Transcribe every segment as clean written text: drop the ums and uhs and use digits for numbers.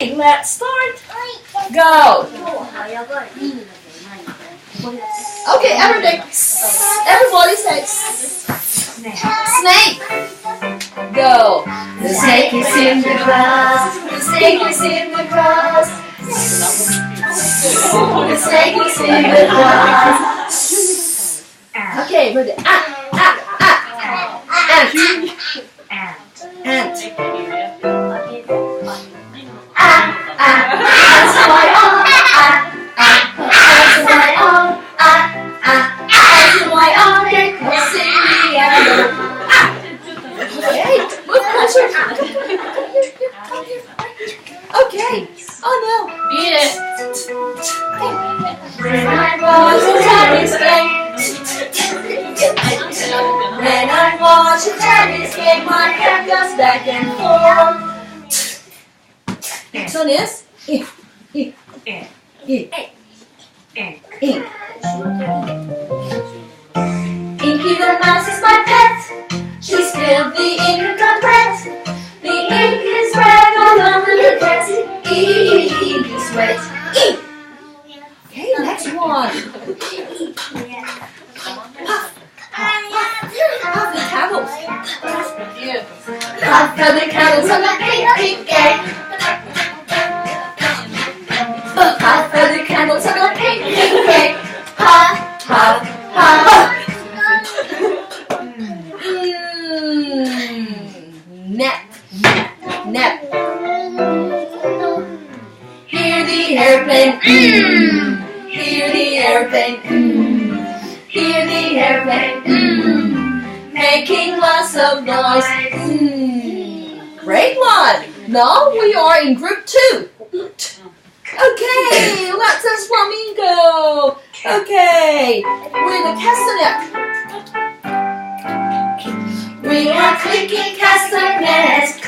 Okay, let's start. Go. Okay, everybody say snake. Go. The snake is in the grass. The snake is in the grass. The snake is in the grass. Okay, ready. Ant. Ant. Ants fly on. Ants fly on. Ants fly on. They're crossing the air. Okay, move closer. Okay. Oh no. Yeah. When I was a tennis game. When I watch a tennis game, my head goes back and forth. Next one is ink. Inky the mouse is my pet. She spilled the ink and got wet. The ink is red all over the desk. Ink is wet. Ink. Okay, next one. Puff the candles. Puff the candles on the pink cake. Puff the candles on the pink cake. Puff, puff, puff. Nap. Hear the airplane. Hear the airplane. Hear the airplane. Making lots of noise. Great one. Now we are in group 2. Okay, let's us flamingo. Okay, with a castanet. We are clicking castanets.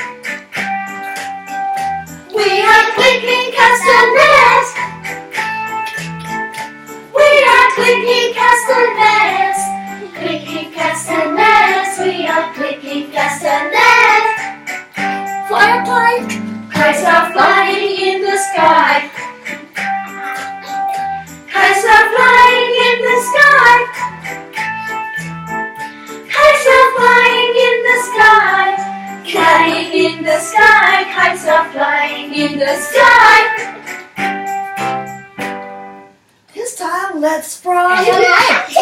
We are clicking castanets. We are clicking castanets. Clicking castanets. We are clicking castanets. Fly up high. Kites are flying in the sky. Kites are flying in the sky. Kites are flying in the sky. Flying in the sky. Kites are flying in the sky. This time, let's fry an egg.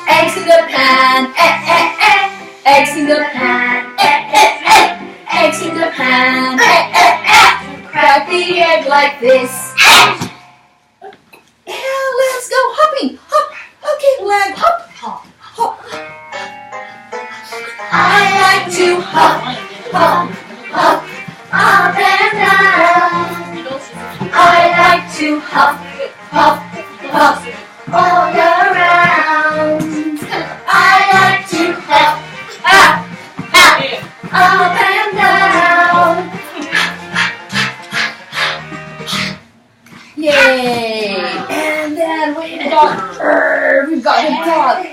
Eggs in the pan. Eggs in the pan. Eggs in the pan. Crack the egg like this. Yeah, let's go hopping. Hop. Okay, leg hop. Hop. I like to hop, hop, hop, up and down. I like to hop, hop, hop, all around. I like to hop, up and down. Yay! And then we've got the dog.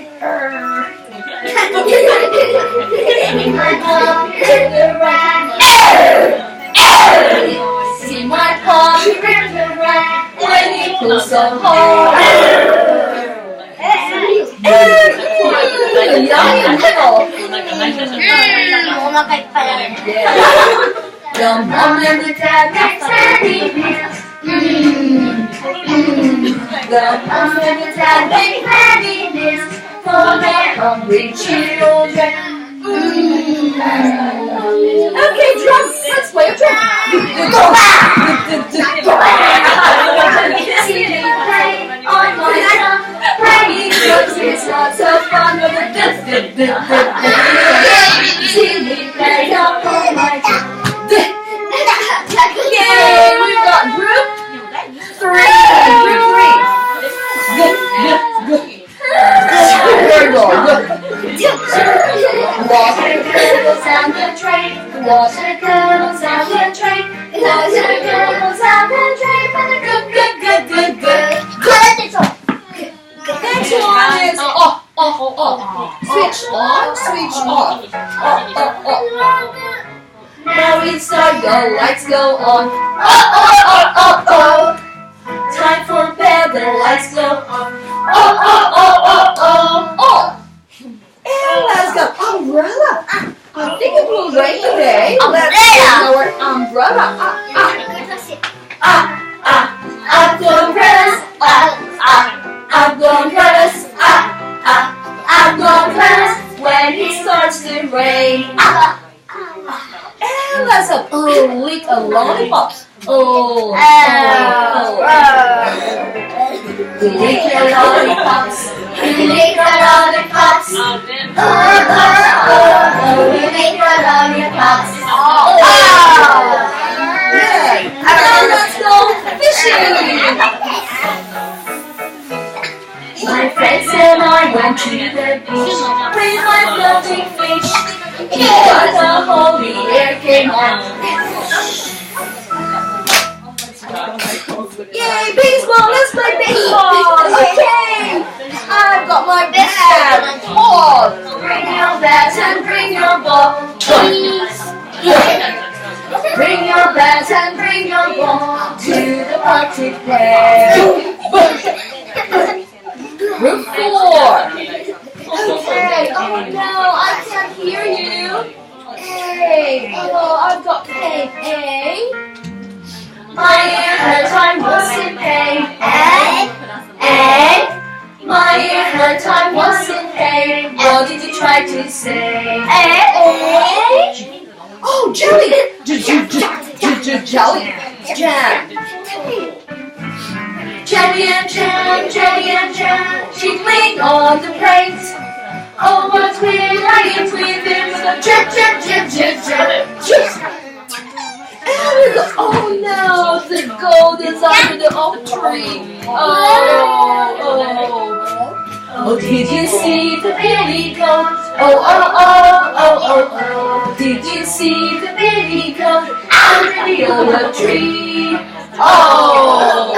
See my paw, when he pulls so hard. The mom and the dad makes happy meals. The mom and the dad make happy meals for their hungry children. Okay, drum. Let's play a drum. See me play on my drum. Playing drums is lots of fun. See me play on my drum. Yay! We've got group 3. Group 3. Water goes down the drain. Water goes down the drain. Water goes down the drain. Good. Next one is Switch on, switch off. Now inside the lights go on. Time for bed, the lights go on. And let's go. Umbrella. I think it will rain today. Let's get our umbrella. I've got umbrellas. I've got umbrellas. I've got umbrellas when it starts to rain. And let's go. Lick a lollipop. Lick your lollipops. Lick your lollipops. Lick your lollipops. Good. Now let's go fishing. My friends and I went to the beach with my floating fish. It was a holy air came on. Yay, baseball! Let's play baseball! Okay! I've got my bat! Ball! Bring your bat and bring your ball! Bring your bat and bring your ball to the park to play! Group 4! Okay, oh no, I can't hear you! A! Oh, I've got A! My ear hurt, I was in pain. My ear hurt, I was in pain. What did you try to say? Oh, jelly! Jelly! Jam! Jelly and jam, jelly and jam, jiggling on the plate. Oh, what will I eat with it? Jam, jam, jam, jam, jam. Oh no, the gold is under the oak tree. Oh, did you see the billy goat? Oh, did you see the billy goat under the oak tree? Oh,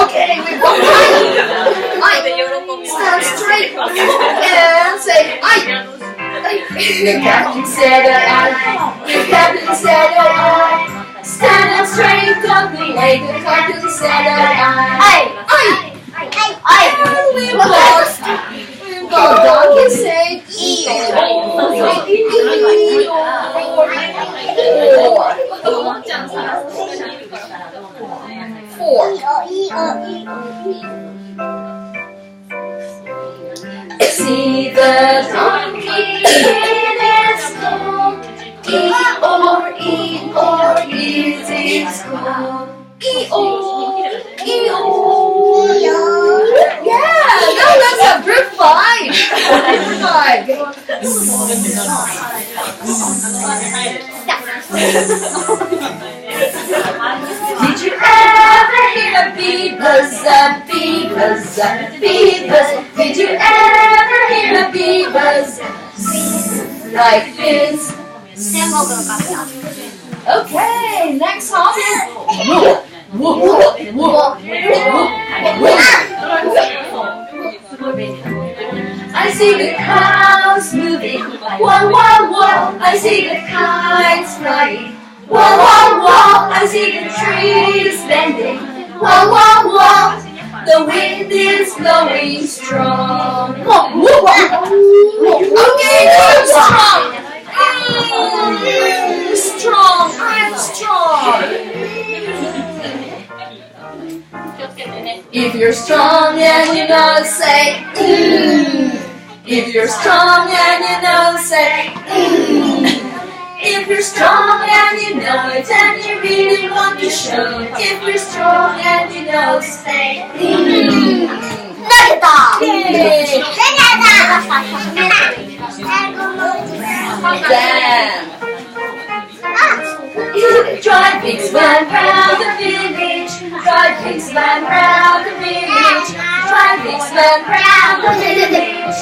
okay, we've got stand straight and say I. The captain said that the captain said that stand up straight, don't be late. The captain said that we lost. The donkey said Four. See the donkey in his school. E-or, is in school. E-or. Yeah, now let's have group 5. Group 5. Did you ever hear a bee buzz, bee buzz, bee buzz? Did you ever hear a bee buzz? Like this. Okay, next song is I see the cows moving, whoa, whoa, whoa. I see the kites flying, whoa, whoa, whoa. I see the trees bending, whoa, whoa, whoa. The wind is blowing strong. Whoa, whoa, whoa. Okay, I'm strong. Strong, I'm strong. If you're strong and you know, say If you're strong and you know, say If you're strong and you know it and you really want to show it. If you're strong and you know, say Drive pigs round the village. Drive pigs round the village. Drive pigs round the village.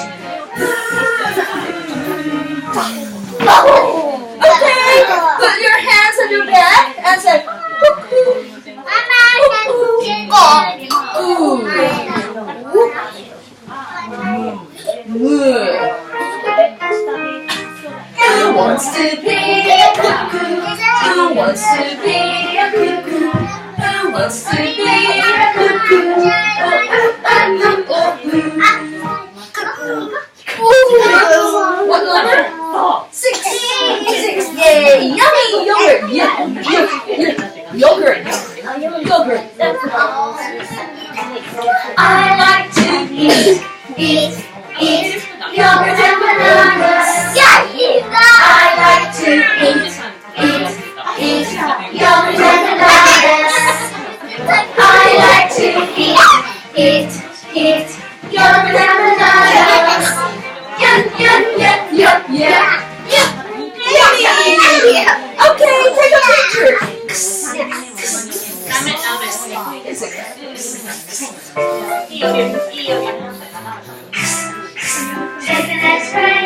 Okay, put your hands on your back and say cuckoo. wants to be a cuckoo? Who wants to be a cuckoo? Who wants to be a cuckoo? What number? 6. 6. Yay! Yummy yogurt. Yogurt. I like to eat yogurt and bananas. I like to eat yogurt and bananas. I like to eat yogurt and bananas. Yeah. Okay, take a picture. Take an X-ray.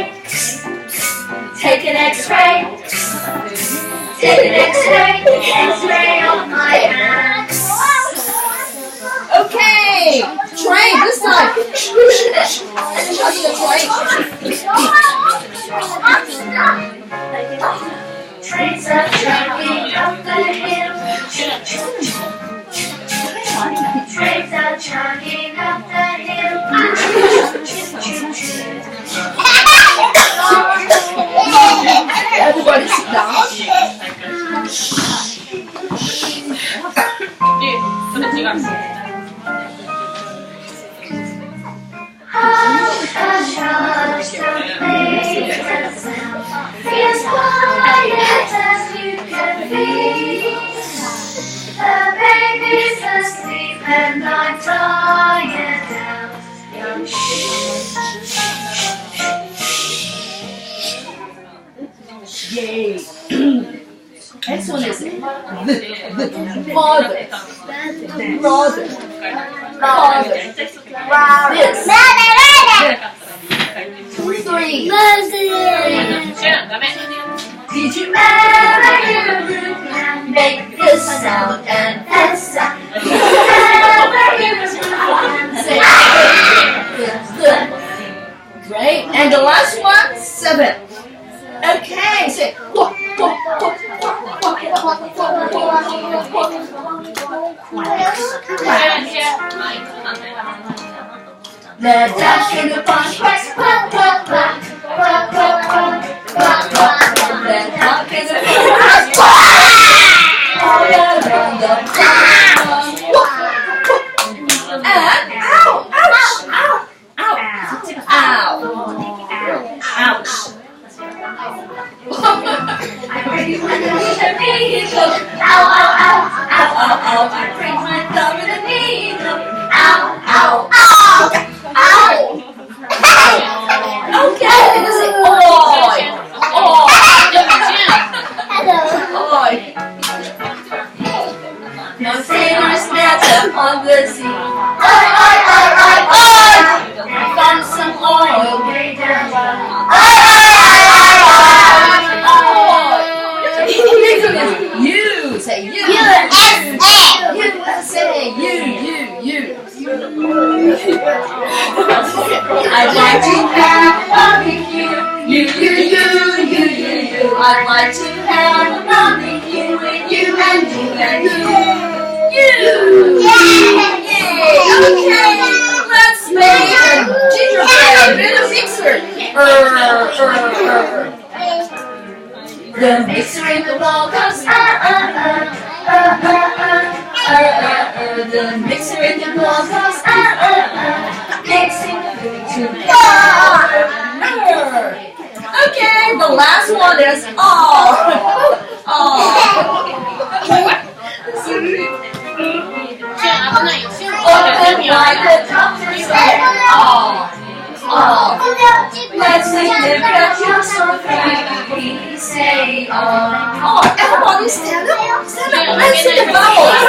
Take an X-ray. Take an X-ray. X-ray of my ass. Okay, train this time. Trains are chugging up the hill. Trains are chugging up the hill. Everybody sit down. Hush, hush, hush, don't make a sound. Be as quiet as you can be. The baby's asleep and I'm tired now. Yay! Next one is the father, brother, this. 3. Did you ever hear a root make this sound and that sound? Did you ever hear a root say good? Great. And the last one, 7. Okay, say the dash in the punch press, quack, quack, quack, quack, quack, quack, quack, quack. The duck in the punch press, all around the clock. And ow, ouch, ow, ow, ow, ouch. I break my nose and the needle. Ow, ow, ow, ow, ow, ow. I break my thumb and the needle. Ow, ow, ow, ow. Okay, let's say oi, oi. Oi. No sailors net upon the sea. Oi, oi, oi, oi, oi. Found some oil way down low. Oi, you say you. USA. You. I'd like to have a barbecue. You. I'd like to have a barbecue with you and you. Yay! Okay, let's make a gingerbread in a mixer. The mixer in the wall goes The mixer in the wall goes mixing the food together. Okay, the last one is Open like the doctor said. Let's make the picture so pretty. Say everybody stand up. Let's sing the vowels.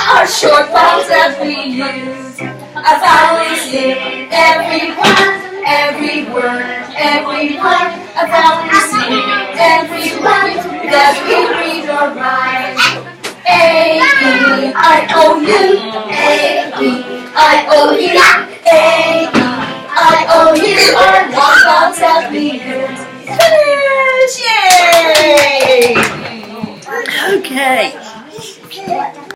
Are short vowels that we use. A vowel is in every word, every word. A vowel is in every word that we read or write. A-E-I-O-U, A-E-I-O-U. I owe you A. I owe you a lot, I'll tell you. Finish! Yay! Okay.